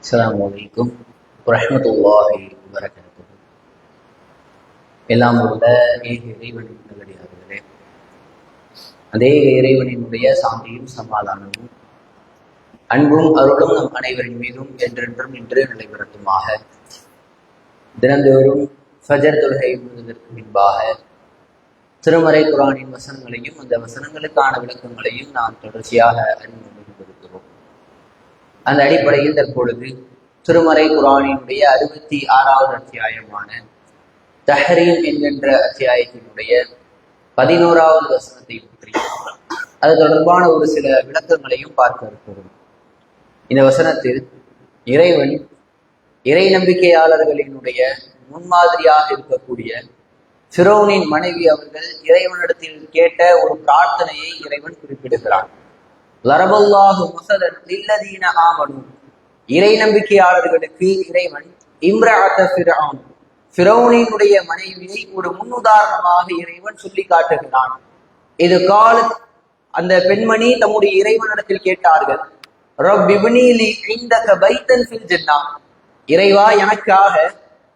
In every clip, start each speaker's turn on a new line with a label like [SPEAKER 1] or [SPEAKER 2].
[SPEAKER 1] அஸ்ஸலாமு அலைக்கும் வரஹ்மத்துல்லாஹி வபரகாத்துஹு. எல்லாம் உள்ள ஏக இறைவனின் நல்லடியார்களே, அதே இறைவனினுடைய சாந்தியும் சமாதானமும் அன்பும் அருளும் நம் அனைவரின் மீதும் என்றென்றும் இன்று நிலைபெறட்டுமாக. தினந்தோறும் ஃபஜர் தொழுகை முழுவதற்கு முன்பாக திருமறை குர்ஆனின் வசனங்களையும் அந்த வசனங்களுக்கான விளக்கங்களையும் நாம் தொடர்ச்சியாக அறிந்து கொண்டிருக்கிறோம். அந்த அடிப்படையில் தற்பொழுது திருமறை குர்ஆனினுடைய 66வது அத்தியாயமான தஹ்ரீம் என்கின்ற அத்தியாயத்தினுடைய 11வது வசனத்தை பற்றி அது தொடர்பான ஒரு சில விளக்கங்களையும் பார்க்க இருக்கிறோம். இந்த வசனத்தில் இறைவன் இறை நம்பிக்கையாளர்களினுடைய முன்மாதிரியாக இருக்கக்கூடிய ஃபிரௌனின் மனைவி அவர்கள் இறைவனிடத்தில் கேட்ட ஒரு பிரார்த்தனையை இறைவன் குறிப்பிடுகிறான். லரபல்லாஹு மஸலன் லில்லதீன ஆமனு, இறை நம்பிக்கையாளர்களுக்கு இறைவன் இம்ரஅத ஃபிரௌன், ஃபிரௌனினுடைய மனைவியை ஒரு முன்னுதாரணமாக இறைவன் சொல்லி காட்டுகிறான். இது கால, அந்த பெண்மணி தம்முடைய இறைவனிடத்தில் கேட்டார்கள், ரப்பிப்னி லி இந்தக பைத்தன் ஃபில் ஜன்னah, இறைவா எனக்காக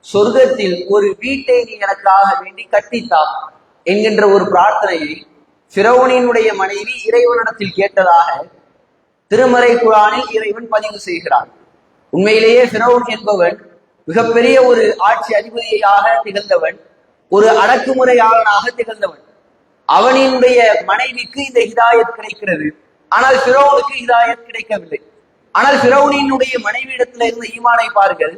[SPEAKER 1] சொர்க்கத்தில் ஒரு வீட்டை நீ எனக்காக வேண்டி கட்டித்தா என்கின்ற ஒரு பிரார்த்தனையை ஃபிரௌனினுடைய மனைவி இறைவனிடத்தில் கேட்டதாக திருமறை குர்ஆனில் இறைவன் பதிவு செய்கிறான். உண்மையிலேயே ஃபிரௌன் என்பவன் மிகப்பெரிய ஒரு ஆட்சி அதிபதியாக திகழ்ந்தவன், ஒரு அடக்குமுறையாளனாக திகழ்ந்தவன். அவனினுடைய மனைவிக்கு இந்த ஹிதாயத் கிடைக்கிறது, ஆனால் ஃபிரௌனுக்கு ஹிதாயத் கிடைக்கவில்லை. ஆனால் ஃபிரௌனினுடைய மனைவியிடத்துல இருந்த ஈமானை பாருங்கள்.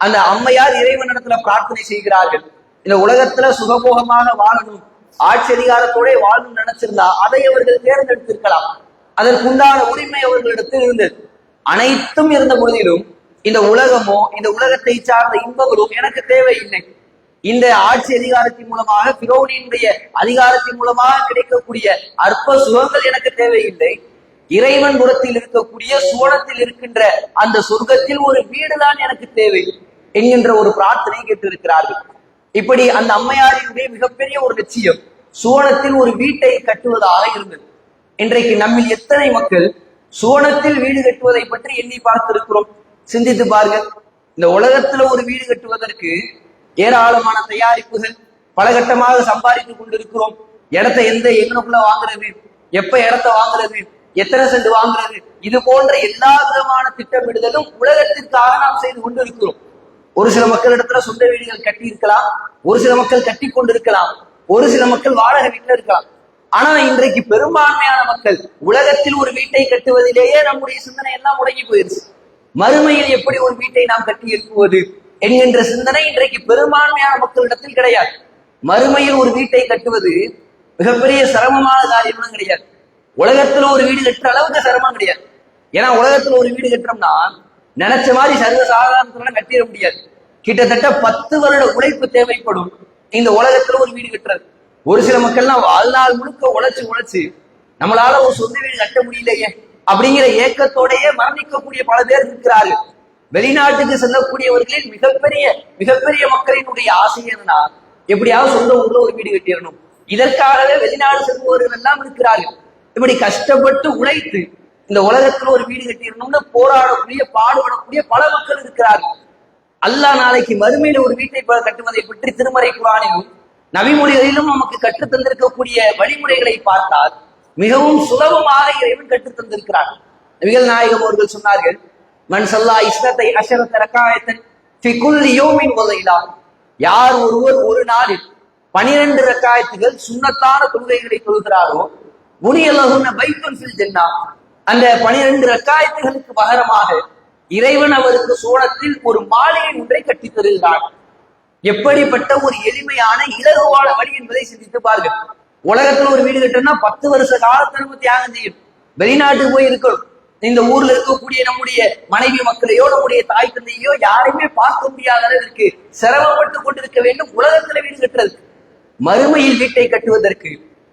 [SPEAKER 1] அந்த அம்மையார் இறைவனிடத்துல பிரார்த்தனை செய்கிறார்கள், இந்த உலகத்துல சுகபோகமாக வாழணும், ஆட்சி அதிகாரத்தோட வாழணும் நினைச்சிருந்தா அதை அவர்கள் தேர்ந்தெடுத்திருக்கலாம். அதற்குண்டான உரிமை அவர்களிடத்தில் இருந்தது. அனைத்தும் இருந்த பொழுதிலும் இந்த உலகமோ இந்த உலகத்தை சார்ந்த இன்பங்களும் எனக்கு தேவையில்லை. இந்த ஆட்சி அதிகாரத்தின் மூலமாக ஃபிரௌனினுடைய அதிகாரத்தின் மூலமாக கிடைக்கக்கூடிய அற்ப சுகங்கள் எனக்கு தேவையில்லை. இறைவன் புறத்தில் இருக்கக்கூடிய சுவனத்தில் இருக்கின்ற அந்த சொர்க்கத்தில் ஒரு வீடுதான் எனக்கு தேவை என்கின்ற ஒரு பிரார்த்தனை கேட்டிருக்கிறார்கள். இப்படி அந்த அம்மையாரினுடைய மிகப்பெரிய ஒரு லட்சியம் சுவனத்தில் ஒரு வீட்டை கட்டுவதாக இருந்தது. இன்றைக்கு நம்மில் எத்தனை மக்கள் சுவனத்தில் வீடு கட்டுவதை பற்றி எண்ணி பார்த்திருக்கிறோம்? சிந்தித்து பாருங்கள். இந்த உலகத்துல ஒரு வீடு கட்டுவதற்கு ஏராளமான தயாரிப்புகள் பலகட்டமாக சம்பாதித்துக் கொண்டிருக்கிறோம். இடத்தை எங்கனக்குள்ள வாங்குறது, எப்ப இடத்தை வாங்குறது, எத்தனை சென்ட் வாங்குறது, இது போன்ற எல்லா விதமான திட்டமிடுதலும் உலகத்திற்காக நாம் செய்து கொண்டிருக்கிறோம். ஒரு சில மக்கள் இடத்துல சொந்த வீடுகள் கட்டி இருக்கலாம், ஒரு சில மக்கள் கட்டி கொண்டிருக்கலாம், ஒரு சில மக்கள் வாடகை வீட்டுல இருக்கலாம். ஆனா இன்றைக்கு பெரும்பான்மையான மக்கள் உலகத்தில் ஒரு வீட்டை கட்டுவதிலேயே நம்முடைய சிந்தனை எல்லாம் முடங்கி போயிருச்சு. மறுமையில் எப்படி ஒரு வீட்டை நாம் கட்டி எழுப்புவது என்கின்ற சிந்தனை இன்றைக்கு பெரும்பான்மையான மக்களிடத்தில் கிடையாது. மறுமையில் ஒரு வீட்டை கட்டுவது மிகப்பெரிய சிரமமான காரியம்லாம் கிடையாது. உலகத்துல ஒரு வீடு கட்டுற அளவுக்கு சிரமம் கிடையாது. ஏன்னா உலகத்துல ஒரு வீடு கட்டுறோம்னா நினைச்ச மாதிரி சர்வசாதாரணத்துல கட்டிட முடியாது. கிட்டத்தட்ட 10 வருட உழைப்பு தேவைப்படும் இந்த உலகத்துல ஒரு வீடு கட்டுறது. ஒரு சில மக்கள்லாம் வாழ்நாள் முழுக்க உழைச்சு நம்மளால ஒரு சொந்த வீடு கட்ட முடியலையே அப்படிங்கிற ஏக்கத்தோடையே மரணிக்கக்கூடிய பல பேர் இருக்கிறார்கள். வெளிநாட்டுக்கு செல்லக்கூடியவர்களில் மிகப்பெரிய மக்களினுடைய ஆசை என்னன்னா எப்படியாவது சொந்த ஊர்ல ஒரு வீடு கட்டிடணும். இதற்காகவே வெளிநாடு செல்பவர்கள் எல்லாம் இருக்கிறார்கள். இப்படி கஷ்டப்பட்டு உழைத்து இந்த உலகத்துல ஒரு வீடு கட்டிடணும்னு போராடக்கூடிய பாடுபடக்கூடிய பல மக்கள் இருக்கிறார்கள். அல்லாஹ் நாளைக்கு மறுமையில ஒரு வீட்டை கட்டுவதை பற்றி திருமறை குர்ஆனிலும் நபிமொழிகளிலும் நமக்கு கற்றுத் தந்திருக்கக்கூடிய வழிமுறைகளை பார்த்தால் மிகவும் சுலபமாக இறைவன் கற்றுத் தந்திருக்கிறார். நபிகள் நாயகம் அவர்கள் சொன்னார்கள், மன் ஸல்லா இஸ்னத்தை அஷரத ரகாயத்தன் ஃபி குல்லி யௌமின் வ லைலா, யார் ஒருவர் ஒரு நாளில் 12 ரக்காயத்துகள் சுன்னத்தான தொழுகைகளை தொழுகிறாரோ புனியலஹுன்ன பைத்துன் ஃபில் ஜன்னah, அந்த 12 ரக்காயத்துகளுக்கு பகரமாக இறைவன் அவருக்கு சுவனத்தில் ஒரு மாளிகை ஒன்றை கட்டித் தருகிறார். எப்படிப்பட்ட ஒரு எளிமையான இலகுவான வழி என்பதை சிந்தித்து பாருங்கள். உலகத்துல ஒரு வீடு கட்டணும்னா 10 வருஷ காலத்தை நம்ம தியாகம் செய்யும். வெளிநாட்டுக்கு போய் இருக்கணும். இந்த ஊர்ல இருக்கக்கூடிய நம்முடைய மனைவி மக்களையோ நம்முடைய தாய் தந்தையோ யாரையுமே பார்க்க முடியாத அளவிற்கு சிரமப்பட்டு கொண்டிருக்க வேண்டும் உலகத்துல வீடு கட்டுறதுக்கு. மறுமையில் வீட்டை கட்டுவதற்கு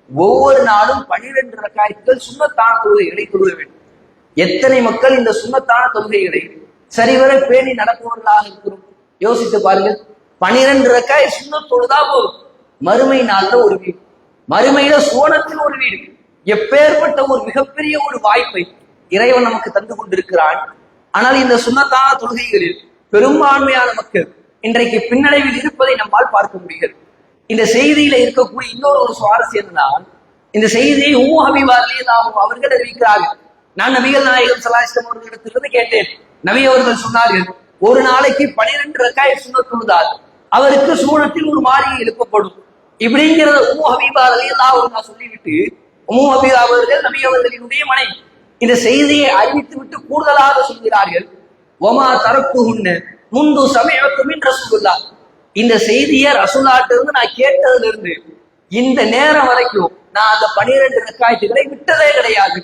[SPEAKER 1] ஒவ்வொரு நாளும் 12 ரக்காயத்துகள் சுன்னத்தான தொழுகைகளை தொழுக வேண்டும். எத்தனை மக்கள் இந்த சுன்னத்தான தொழுகைகளை சரிவர பேணி நடப்பவர்களாக இருக்கிறோம்? யோசித்து பாருங்கள். 12 ரக்காய் சுன்னத் தொழுதா போதும். மறுமை நாள்ல ஒரு வீடு, மறுமையில சுவனத்தில் ஒரு வீடு. எப்பேற்பட்ட ஒரு மிகப்பெரிய ஒரு வாய்ப்பை இறைவன் நமக்கு தந்து கொண்டிருக்கிறான்.
[SPEAKER 2] ஆனால் இந்த சுன்னத்தான தொழுகைகளில் பெரும்பான்மையான மக்கள் இன்றைக்கு பின்னடைவில் இருப்பதை நம்மால் பார்க்க முடிகிறது. இந்த செய்தியில இருக்கக்கூடிய இன்னொரு ஒரு சுவாரஸ்யம் என்னன்னா, இந்த செய்தியை உம்மு ஹபீபா ரலியல்லாஹு அவர்கள் அறிவிக்கிறார்கள். நான் நபிகள் நாயகம் ஸல்லல்லாஹு அலைஹி வஸல்லம் அவர்களிடத்திலிருந்து கேட்டேன். நபி அவர்கள் சொன்னார்கள், ஒரு நாளைக்கு 12 ரக்காயத் சுன்னத் தொழுதால் அவருக்கு சூனத்தில் ஒரு மாளிகை எழுப்பப்படும். இப்படிங்கிறத உம்மு ஹபீபா ரலியல்லாஹு அன்ஹா சொல்லிவிட்டு, உம்மு ஹபீபா அவர்கள் நபி அவர்களினுடைய மனைவி, இந்த செய்தியை அறிவித்து விட்டு கூடுதலாக சொல்கிறார்கள், ஒமா தரக்குஹுன்ன முந்து சமயத்து மின் ரசூலுல்லாஹ். இந்த செய்தியை ரசூலுல்லாஹ்ட்ட இருந்து நான் கேட்டதுல இருந்து இந்த நேரம் வரைக்கும் நான் அந்த 12 ரக்காயத்துகளை விட்டதே கிடையாது.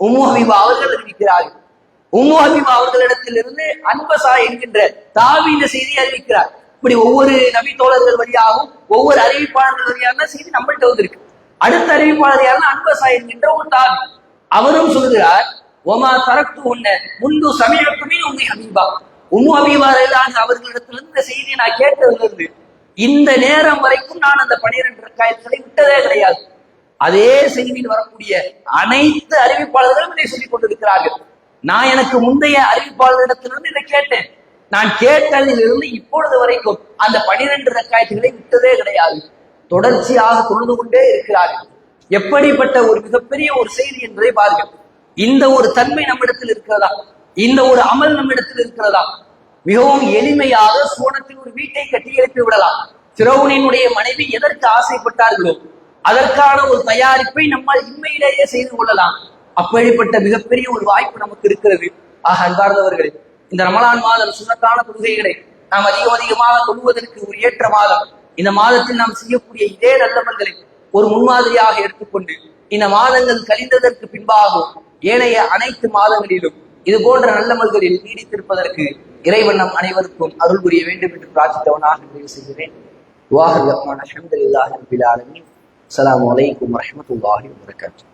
[SPEAKER 2] உம்மு ஹபீபா அவர்கள் அறிவிக்கிறார்கள். உம்மு ஹபீபா அவர்களிடத்திலிருந்து அன்பசா என்கின்ற தாவி இந்த செய்தியை அறிவிக்கிறார். இப்படி ஒவ்வொரு நபி தோழர்கள் வழியாகவும் ஒவ்வொரு அறிவிப்பாளர்கள் வழியாக செய்தி நம்மள்கிட்ட வந்திருக்கு. அடுத்த அறிவிப்பாளர் யாருன்னா அன்பசா என்கின்ற ஒரு தாவி, அவரும் சொல்கிறார், ஒமா தரக்கு உன்ன முந்து சமயத்துமே உண்மை ஹபீபா. உம்மு ஹபீபா அவர்களிடத்திலிருந்து இந்த செய்தியை நான் கேட்டதிலிருந்து இந்த நேரம் வரைக்கும் நான் அந்த 12 ரக்காயத்துகளை விட்டதே கிடையாது. அதே செய்தியில் வரக்கூடிய அனைத்து அறிவிப்பாளர்களும் இதை சொல்லிக் கொண்டிருக்கிறார்கள். நான் எனக்கு முந்தைய அறிவிப்பாளர்களிடத்திலிருந்து இதை கேட்டேன். நான் கேட்டதிலிருந்து இப்பொழுது வரைக்கும் அந்த 12 ரக்காயத்துகளை விட்டதே கிடையாது. தொடர்ச்சியாக தொழுது கொண்டே இருக்கிறார்கள். எப்படிப்பட்ட ஒரு மிகப்பெரிய ஒரு செய்தி என்பதை பாருங்கள். இந்த ஒரு தன்மை நம்மிடத்தில் இருக்கிறதா? இந்த ஒரு அமல் நம்மிடத்தில் இருக்கிறதா? மிகவும் எளிமையாக சோனத்தில் ஒரு வீட்டை கட்டி எழுப்பி விடலாம். ஃபிரௌனினுடைய மனைவி எதற்கு ஆசைப்பட்டார்களோ அதற்கான ஒரு தயாரிப்பை நம்மால் இன்மையிலேயே செய்து கொள்ளலாம். அப்படிப்பட்ட மிகப்பெரிய ஒரு வாய்ப்பு நமக்கு இருக்கிறது. ஆக அன்பார்ந்தவர்களே, இந்த ரமலான் மாதம் சுன்னத்தான தொழுகைகளை நாம் அதிகமாக தொழுவதற்கு ஒரு ஏற்ற மாதம். இந்த மாதத்தில் நாம் செய்யக்கூடிய இதே நல்லமல்களை ஒரு முன்மாதிரியாக எடுத்துக்கொண்டு இந்த மாதங்கள் கழிந்ததற்கு பின்பாகவும் ஏனைய அனைத்து மாதங்களிலும் இது போன்ற நல்லமல்களில் நீடித்திருப்பதற்கு இறைவன் நம் அனைவருக்கும் அருள் புரிய வேண்டும் என்று பிரார்த்தித்தவனாக நிறைவு செய்கிறேன். அல்ஹம்துலில்லாஹி ரப்பில் ஆலமீன். அஸ்ஸலாமு அலைக்கும் வரஹ்மத்துல்லாஹி வபரகாத்துஹு.